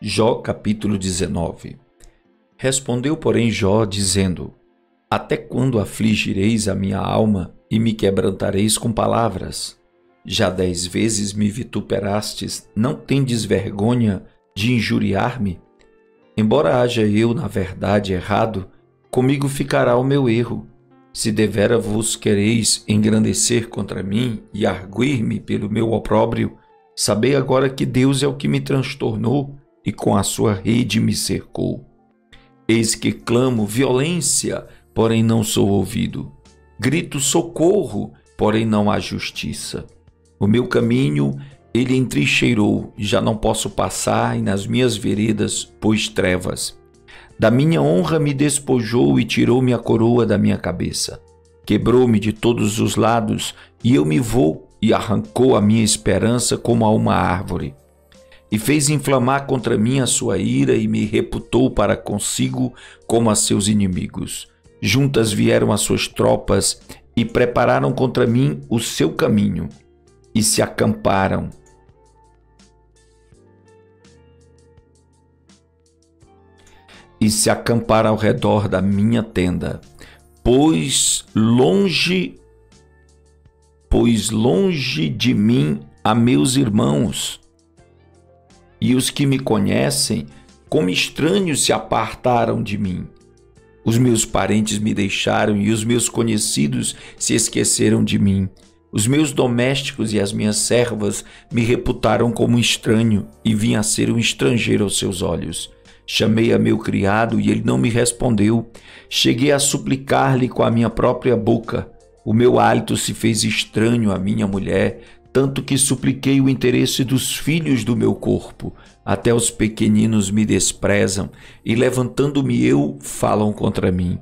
Jó capítulo 19. Respondeu, porém, Jó, dizendo: Até quando afligireis a minha alma e me quebrantareis com palavras? Já 10 vezes me vituperastes, não tendes vergonha de injuriar-me? Embora haja eu, na verdade, errado, comigo ficará o meu erro. Se devera vos quereis engrandecer contra mim e arguir-me pelo meu opróbrio, sabei agora que Deus é o que me transtornou e com a sua rede me cercou. Eis que clamo violência, porém não sou ouvido. Grito socorro, porém não há justiça. O meu caminho ele entrincheirou, já não posso passar, e nas minhas veredas pôs trevas. Da minha honra me despojou e tirou-me a coroa da minha cabeça. Quebrou-me de todos os lados, e eu me vou, e arrancou a minha esperança como a uma árvore. E fez inflamar contra mim a sua ira, e me reputou para consigo como a seus inimigos. Juntas vieram as suas tropas, e prepararam contra mim o seu caminho, e se acamparam. E se acamparam ao redor da minha tenda, pois longe de mim há meus irmãos, e os que me conhecem, como estranhos, se apartaram de mim. Os meus parentes me deixaram e os meus conhecidos se esqueceram de mim. Os meus domésticos e as minhas servas me reputaram como estranho e vim a ser um estrangeiro aos seus olhos. Chamei a meu criado e ele não me respondeu. Cheguei a suplicar-lhe com a minha própria boca. O meu hálito se fez estranho à minha mulher, tanto que supliquei o interesse dos filhos do meu corpo. Até os pequeninos me desprezam e, levantando-me eu, falam contra mim.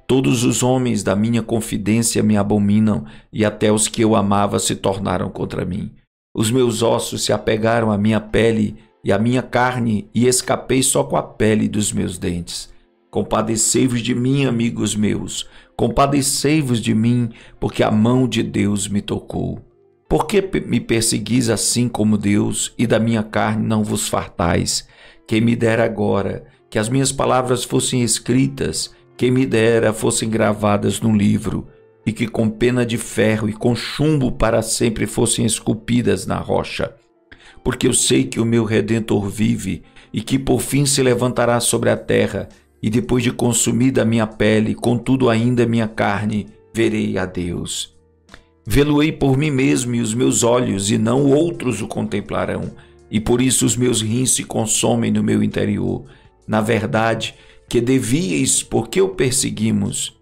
Todos os homens da minha confidência me abominam e até os que eu amava se tornaram contra mim. Os meus ossos se apegaram à minha pele e à minha carne, e escapei só com a pele dos meus dentes. Compadecei-vos de mim, amigos meus, compadecei-vos de mim, porque a mão de Deus me tocou. Por que me perseguis assim como Deus, e da minha carne não vos fartais? Quem me dera agora que as minhas palavras fossem escritas, quem me dera fossem gravadas num livro, e que com pena de ferro e com chumbo para sempre fossem esculpidas na rocha. Porque eu sei que o meu Redentor vive e que por fim se levantará sobre a terra, e depois de consumida a minha pele, contudo ainda minha carne, verei a Deus. Vê-lo-ei por mim mesmo e os meus olhos, e não outros o contemplarão, e por isso os meus rins se consomem no meu interior. Na verdade, que devíeis, porque o perseguimos?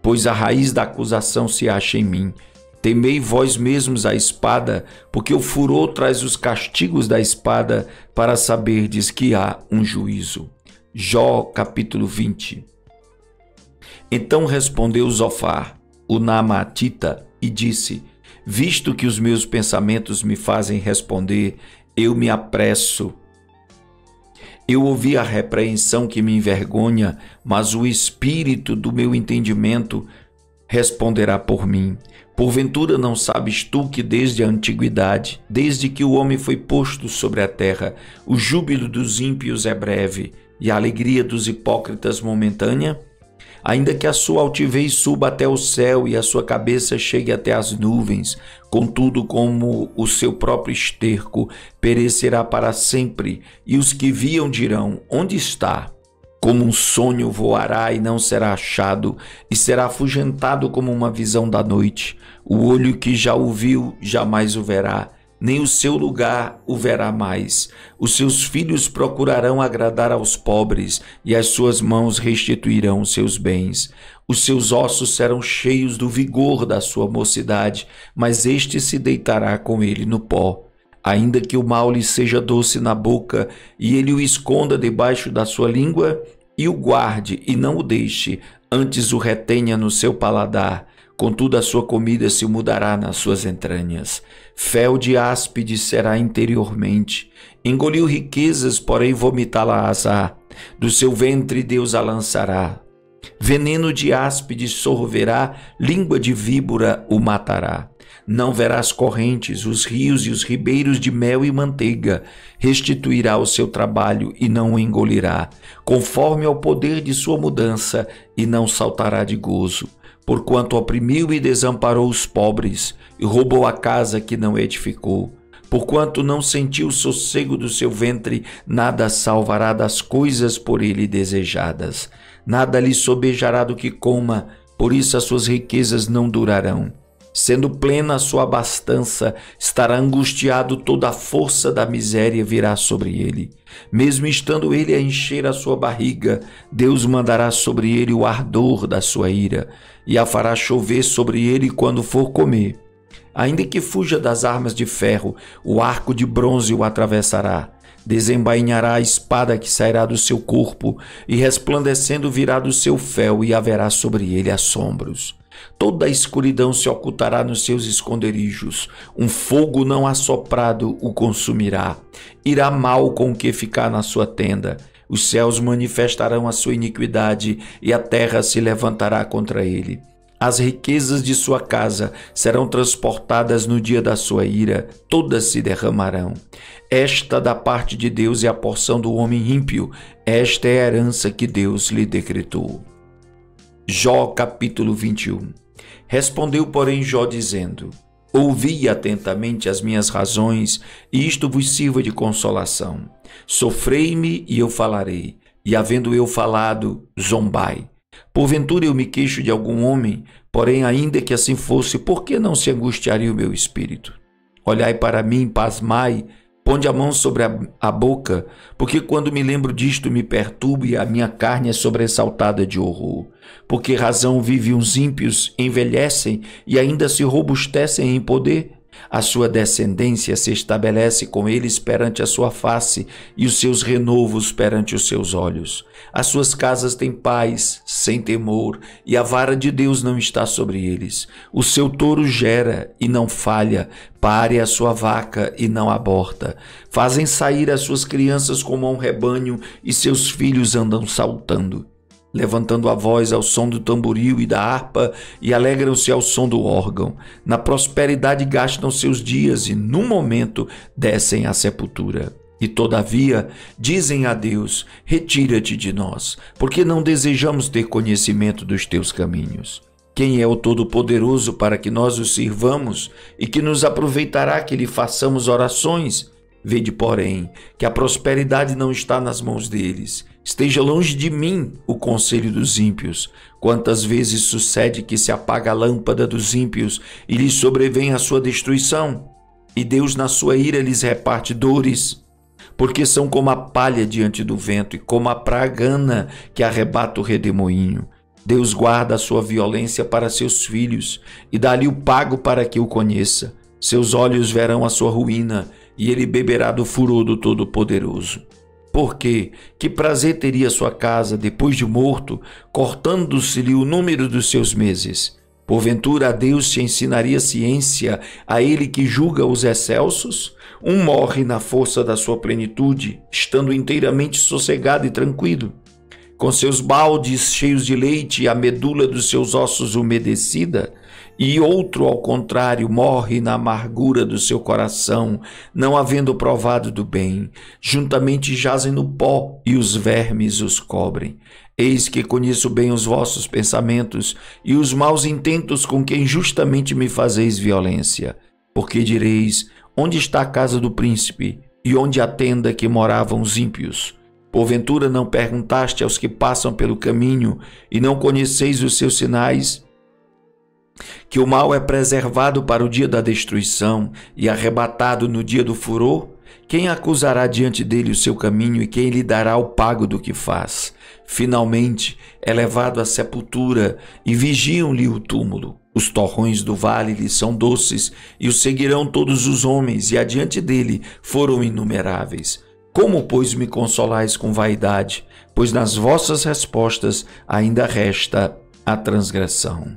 Pois a raiz da acusação se acha em mim. Temei vós mesmos a espada, porque o furor traz os castigos da espada, para saberdes que há um juízo. Jó capítulo 20. Então respondeu Zofar, o Naamatita, e disse: Visto que os meus pensamentos me fazem responder, eu me apresso. Eu ouvi a repreensão que me envergonha, mas o espírito do meu entendimento responderá por mim. Porventura não sabes tu que desde a antiguidade, desde que o homem foi posto sobre a terra, o júbilo dos ímpios é breve e a alegria dos hipócritas momentânea? Ainda que a sua altivez suba até o céu e a sua cabeça chegue até as nuvens, contudo, como o seu próprio esterco, perecerá para sempre, e os que viam dirão: onde está? Como um sonho voará e não será achado, e será afugentado como uma visão da noite. O olho que já o viu jamais o verá, nem o seu lugar o verá mais. Os seus filhos procurarão agradar aos pobres, e as suas mãos restituirão os seus bens. Os seus ossos serão cheios do vigor da sua mocidade, mas este se deitará com ele no pó. Ainda que o mal lhe seja doce na boca, e ele o esconda debaixo da sua língua, e o guarde e não o deixe, antes o retenha no seu paladar, contudo a sua comida se mudará nas suas entranhas. Fel de áspide será interiormente, engoliu riquezas, porém vomitá-las-á, do seu ventre Deus a lançará. Veneno de áspide sorverá, língua de víbora o matará. não verás correntes, os rios e os ribeiros de mel e manteiga. Restituirá o seu trabalho e não o engolirá, conforme ao poder de sua mudança, e não saltará de gozo. Porquanto oprimiu e desamparou os pobres, e roubou a casa que não edificou. Porquanto não sentiu o sossego do seu ventre, nada salvará das coisas por ele desejadas. Nada lhe sobejará do que coma, por isso as suas riquezas não durarão. Sendo plena a sua abastança, estará angustiado, toda a força da miséria virá sobre ele. Mesmo estando ele a encher a sua barriga, Deus mandará sobre ele o ardor da sua ira, e a fará chover sobre ele quando for comer. Ainda que fuja das armas de ferro, o arco de bronze o atravessará. Desembainhará a espada que sairá do seu corpo, e resplandecendo virá do seu fel, e haverá sobre ele assombros. Toda a escuridão se ocultará nos seus esconderijos, um fogo não assoprado o consumirá. Irá mal com o que ficar na sua tenda. Os céus manifestarão a sua iniquidade, e a terra se levantará contra ele. As riquezas de sua casa serão transportadas no dia da sua ira, todas se derramarão. Esta da parte de Deus é a porção do homem ímpio, esta é a herança que Deus lhe decretou. Jó capítulo 21. Respondeu, porém, Jó dizendo: Ouvi atentamente as minhas razões, e isto vos sirva de consolação. Sofrei-me e eu falarei, e havendo eu falado, zombai. Porventura eu me queixo de algum homem, porém ainda que assim fosse, por que não se angustiaria o meu espírito? Olhai para mim, pasmai, ponde a mão sobre a boca, porque quando me lembro disto me perturbo e a minha carne é sobressaltada de horror. Por que razão vivem os ímpios, envelhecem e ainda se robustecem em poder? A sua descendência se estabelece com eles perante a sua face e os seus renovos perante os seus olhos. As suas casas têm paz, sem temor, e a vara de Deus não está sobre eles. O seu touro gera e não falha, pare a sua vaca e não aborta. Fazem sair as suas crianças como a um rebanho e seus filhos andam saltando, levantando a voz ao som do tamboril e da harpa, e alegram-se ao som do órgão. Na prosperidade gastam seus dias, e num momento descem à sepultura. E todavia dizem a Deus: retira-te de nós, porque não desejamos ter conhecimento dos teus caminhos. Quem é o Todo-Poderoso para que nós o sirvamos, e que nos aproveitará que lhe façamos orações? Vede, porém, que a prosperidade não está nas mãos deles. Esteja longe de mim o conselho dos ímpios. Quantas vezes sucede que se apaga a lâmpada dos ímpios e lhes sobrevém a sua destruição? E Deus na sua ira lhes reparte dores, porque são como a palha diante do vento e como a pragana que arrebata o redemoinho. Deus guarda a sua violência para seus filhos e dá-lhe o pago para que o conheça. Seus olhos verão a sua ruína, e ele beberá do furor do Todo-Poderoso. Porque que prazer teria sua casa depois de morto, cortando-se-lhe o número dos seus meses? Porventura a Deus se ensinaria ciência, a ele que julga os excelsos? Um morre na força da sua plenitude, estando inteiramente sossegado e tranquilo, com seus baldes cheios de leite e a medula dos seus ossos umedecida. E outro, ao contrário, morre na amargura do seu coração, não havendo provado do bem. Juntamente jazem no pó, e os vermes os cobrem. Eis que conheço bem os vossos pensamentos, e os maus intentos com que injustamente me fazeis violência. Porque direis: onde está a casa do príncipe, e onde a tenda que moravam os ímpios? Porventura não perguntaste aos que passam pelo caminho, e não conheceis os seus sinais? Que o mal é preservado para o dia da destruição e arrebatado no dia do furor? Quem acusará diante dele o seu caminho, e quem lhe dará o pago do que faz? Finalmente é levado à sepultura, e vigiam-lhe o túmulo. Os torrões do vale lhe são doces, e o seguirão todos os homens, e adiante dele foram inumeráveis. Como, pois, me consolais com vaidade? Pois nas vossas respostas ainda resta a transgressão.